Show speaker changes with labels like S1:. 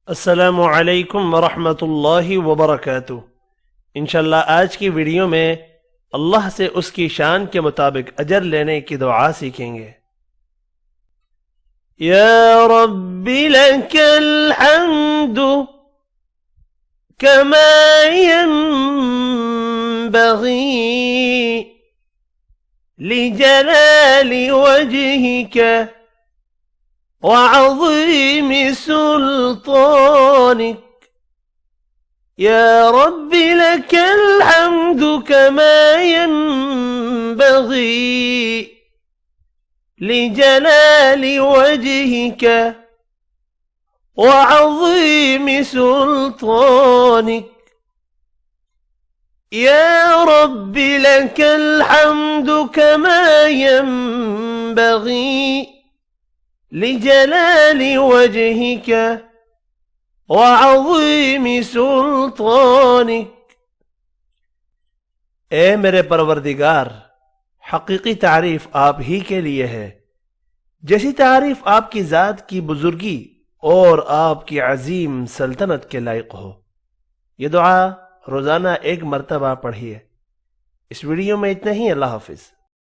S1: अस्सलामु अलैकुम वरहमतुल्लाहि वबरकातुह। इंशाल्लाह आज की वीडियो में अल्लाह से उसकी शान के मुताबिक अजर लेने की दुआ सीखेंगे। या रब्बी लकल हम्दु कमा यंबगी लिजलाली वजहिका وعظيم سلطانك يا رب لك الحمد كما ينبغي لجلال وجهك وعظيم سلطانك يا رب لك الحمد كما ينبغي لجلال وجهك وعظيم سلطانك। ए मेरे परवरदिगार, हकीकी तारीफ आप ही के लिए है, जैसी तारीफ आपकी जात की बुजुर्गी और आपकी अजीम सल्तनत के लायक हो। ये दुआ रोजाना एक मर्तबा पढ़िए। इस वीडियो में इतना ही। अल्लाह हाफिज।